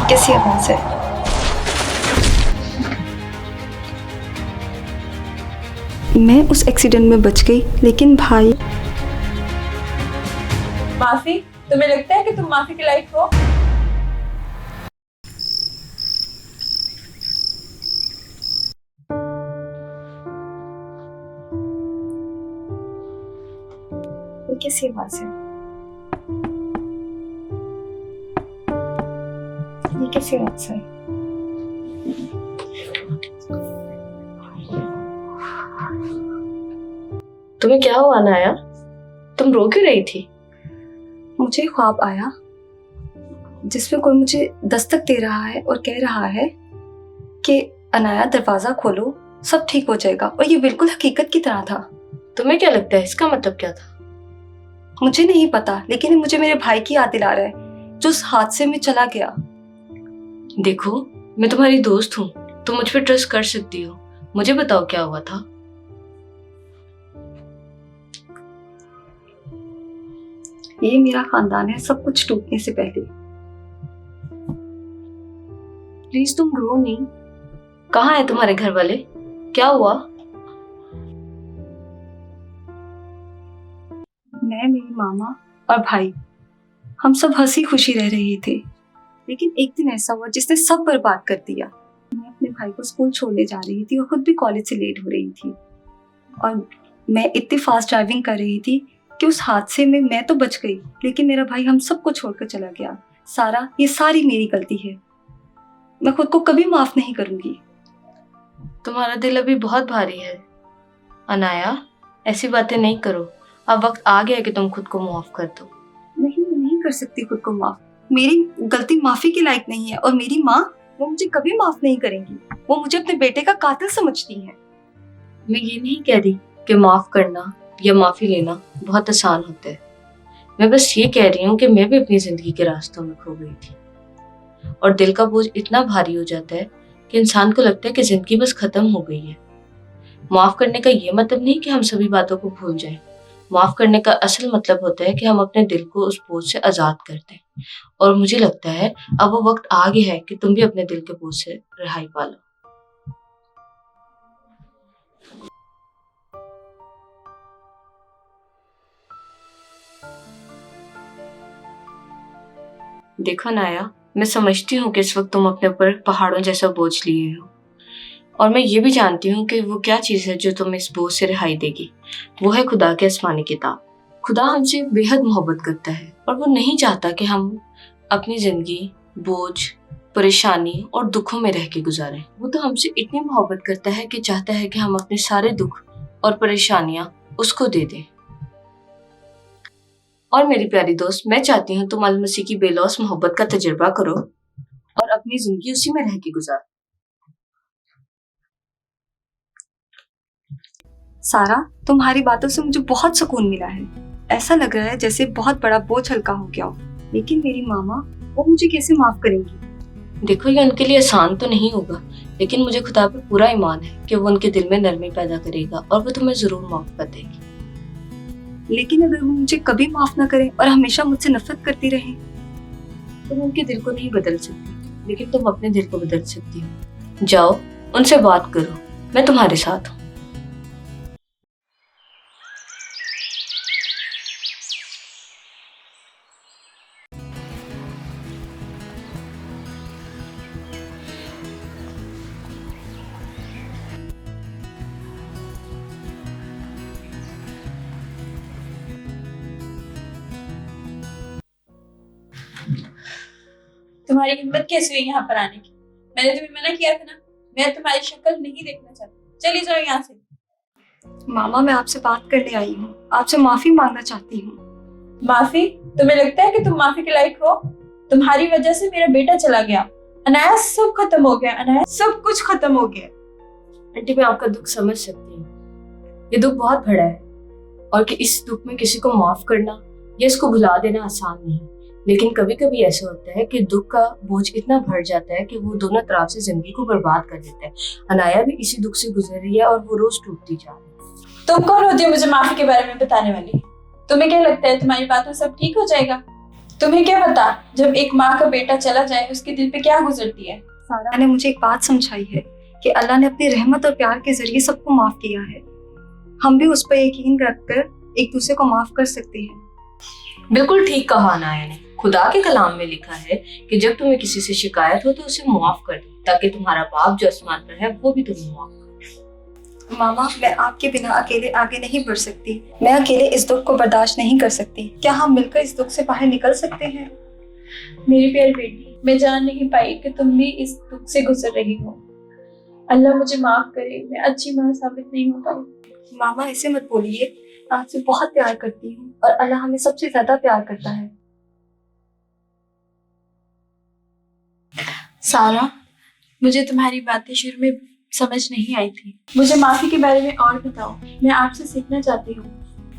कैसी आवाज है? मैं उस एक्सीडेंट में बच गई, लेकिन भाई। माफी? तुम्हें लगता है कि तुम माफी के लायक हो? ये कैसी आवाज है? ये कैसी आवाज है? तुम्हें क्या हुआ अनाया? तुम रो क्यों रही थी? मुझे ख्वाब आया जिसमें कोई मुझे दस्तक दे रहा है और कह रहा है कि अनाया दरवाजा खोलो, सब ठीक हो जाएगा। और ये बिल्कुल हकीकत की तरह था। तुम्हें क्या लगता है इसका मतलब क्या था? मुझे नहीं पता, लेकिन मुझे मेरे भाई की याद दिला रहा है जो उस हादसे में चला गया। देखो, मैं तुम्हारी दोस्त हूँ, तुम मुझ पर ट्रस्ट कर सकती हो। मुझे बताओ क्या हुआ था। ये मेरा खानदान है सब कुछ टूटने से पहले। प्लीज तुम रो नहीं। कहाँ है तुम्हारे घर वाले? क्या हुआ? मैं, मेरी मामा और भाई, हम सब हंसी खुशी रह रहे थे। लेकिन एक दिन ऐसा हुआ जिसने सब बर्बाद कर दिया। मैं अपने भाई को स्कूल छोड़ने जा रही थी और खुद भी कॉलेज से लेट हो रही थी। और मैं इतनी फास्ट ड्राइविंग कर रही थी कि उस हादसे में मैं तो बच गई, लेकिन मेरा भाई हम सबको छोड़कर चला गया। सारा, ये सारी मेरी गलती है। मैं खुद को कभी माफ नहीं करूंगी। तुम्हारा दिल अभी बहुत भारी है अनाया, ऐसी बातें नहीं करो। अब वक्त आ गया है कि तुम खुद को माफ कर दो। नहीं, मैं नहीं कर सकती खुद को माफ। मेरी गलती माफी के लायक नहीं है। और मेरी माँ, वो मुझे कभी माफ नहीं करेंगी। वो मुझे अपने बेटे का कातिल समझती हैं। मैं ये नहीं कह रही कि माफ करना या माफी लेना बहुत आसान होता है। मैं बस ये कह रही हूँ कि मैं भी अपनी जिंदगी के रास्तों में खो गई थी और दिल का बोझ इतना भारी हो जाता है कि इंसान को लगता है कि जिंदगी बस खत्म हो गई है। माफ करने का ये मतलब नहीं कि हम सभी बातों को भूल जाएं। माफ करने का असल मतलब होता है कि हम अपने दिल को उस बोझ से आजाद कर दें। और मुझे लगता है अब वो वक्त आ गया है कि तुम भी अपने दिल के बोझ से रिहाई पा लो। देखो नाया, मैं समझती हूँ कि इस वक्त तुम अपने ऊपर पहाड़ों जैसा बोझ लिए हो, और मैं ये भी जानती हूँ कि वो क्या चीज़ है जो तुम्हें इस बोझ से रिहाई देगी। वो है खुदा की आसमानी किताब। खुदा हमसे बेहद मोहब्बत करता है और वो नहीं चाहता कि हम अपनी जिंदगी बोझ, परेशानी और दुखों में रह के गुजारें। वो तो हमसे इतनी मोहब्बत करता है कि चाहता है कि हम अपने सारे दुख और परेशानियां उसको दे दें। और मेरी प्यारी दोस्त, मैं चाहती हूँ तुम अल मसीह की बेलौस मोहब्बत का तजुर्बा करो और अपनी जिंदगी उसी में रह के गुजारो। सारा, तुम्हारी बातों से मुझे बहुत सुकून मिला है। ऐसा लग रहा है जैसे बहुत बड़ा बोझ हल्का हो गया हो। लेकिन मेरी मामा, वो मुझे कैसे माफ करेंगी? देखो, ये उनके लिए आसान तो नहीं होगा, लेकिन मुझे खुदा पे पूरा ईमान है कि वो उनके दिल में नरमी पैदा करेगा और वो तुम्हें जरूर माफ कर देगी। लेकिन अगर वो मुझे कभी माफ ना करे और हमेशा मुझसे नफरत करती रहे? तुम उनके दिल को नहीं बदल सकती, लेकिन तुम अपने दिल को बदल सकती हो। जाओ, उनसे बात करो, मैं तुम्हारे साथ हूँ। तुम्हारी हिम्मत कैसे हुई यहाँ पर आने की? मैंने तुम्हें मना किया था ना, मैं तुम्हारी शक्ल नहीं देखना चाहती। चली जाओ यहाँ से। मामा, मैं आपसे बात करने आई हूँ, आपसे माफी मांगना चाहती हूँ। माफी? तुम्हें लगता है कि तुम माफी के लायक हो? तुम्हारी वजह से मेरा बेटा चला गया, अनाया सब खत्म हो गया, अनाया सब कुछ खत्म हो गया। आंटी, मैं आपका दुख समझ सकती हूँ। ये दुख बहुत बड़ा है और कि इस दुख में किसी को माफ करना या इसको भुला देना आसान नहीं। लेकिन कभी कभी ऐसा होता है कि दुख का बोझ इतना भर जाता है कि वो दोनों तरफ से जिंदगी को बर्बाद कर देता है। अनाया भी इसी दुख से गुजर रही है और वो रोज टूटती जा रही है। तुम कौन होती हो मुझे माफी के बारे में बताने वाली? तुम्हें क्या लगता है तुम्हारी बातों से सब ठीक हो जाएगा? तुम्हें क्या पता जब एक माँ का बेटा चला जाए उसके दिल पे क्या गुजरती है। सारा ने मुझे एक बात समझाई है कि अल्लाह ने अपनी रहमत और प्यार के जरिए सबको माफ किया है। हम भी उस पर यकीन रखकर एक दूसरे को माफ कर सकते हैं। बिल्कुल ठीक कहा अनाया ने। खुदा के कलाम में लिखा है कि जब तुम्हें किसी से शिकायत हो तो उसे मुआफ कर दो, ताकि तुम्हारा बाप जो आसमान पर है वो भी तुम्हें मुआफ करे। मामा, मैं आपके बिना अकेले आगे नहीं बढ़ सकती। मैं अकेले इस दुख को बर्दाश्त नहीं कर सकती। क्या हम मिलकर इस दुख से बाहर निकल सकते हैं? मेरी प्यारी बेटी, मैं जान नहीं पाई कि तुम भी इस दुख से गुजर रही हो। अल्लाह मुझे माफ करे, मैं अच्छी माँ साबित नहीं हो पाई। मामा, ऐसे मत बोलिए। मैं आपसे बहुत प्यार करती हूँ और अल्लाह हमें सबसे ज्यादा प्यार करता है। सारा, मुझे तुम्हारी बातें शुरू में समझ नहीं आई थी। मुझे माफी के बारे में और बताओ। मैं आपसे सीखना चाहती हूँ।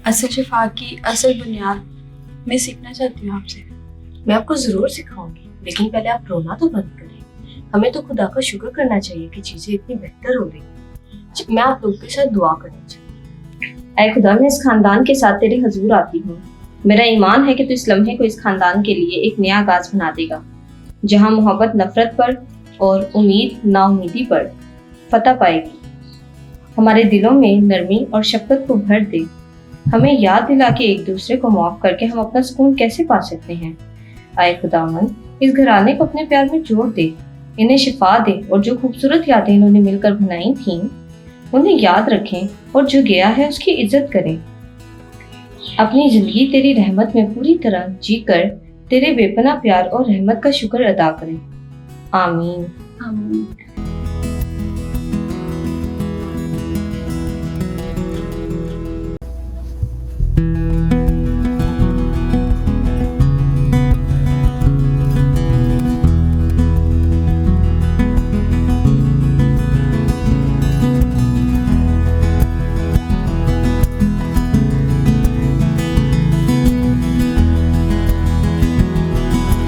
असल शिफा की असल बुनियाद मैं सीखना चाहती हूँ आपसे। मैं आपको जरूर सिखाऊंगी, लेकिन पहले आप रोना तो बंद करें। हमें तो खुदा का शुक्र करना चाहिए कि चीजें इतनी बेहतर हो रही। मैं आप लोगों के साथ दुआ करना चाहती हूँ। ऐ खुदा, मैं इस खानदान के साथ तेरे हजूर आती हूँ। मेरा ईमान है कि तू इस लम्हे को इस खानदान के लिए एक नया आगाज बना देगा, जहाँ मोहब्बत नफरत पर और उम्मीद नाउमीदी पर फतह पाएगी। हमारे दिलों में नरमी और शफकत को भर दे। हमें याद दिला के एक दूसरे को माफ करके हम अपना सुकून कैसे पा सकते हैं। आए खुदावन, इस घराने को अपने प्यार में जोड़ दे, इन्हें शिफा दे और जो खूबसूरत यादें इन्होंने मिलकर बनाई थीं उन्हें याद रखें और जो गया है उसकी इज्जत करें। अपनी जिंदगी तेरी रहमत में पूरी तरह जीकर तेरे बेपनाह प्यार और रहमत का शुक्र अदा करें। आमीन। आमीन।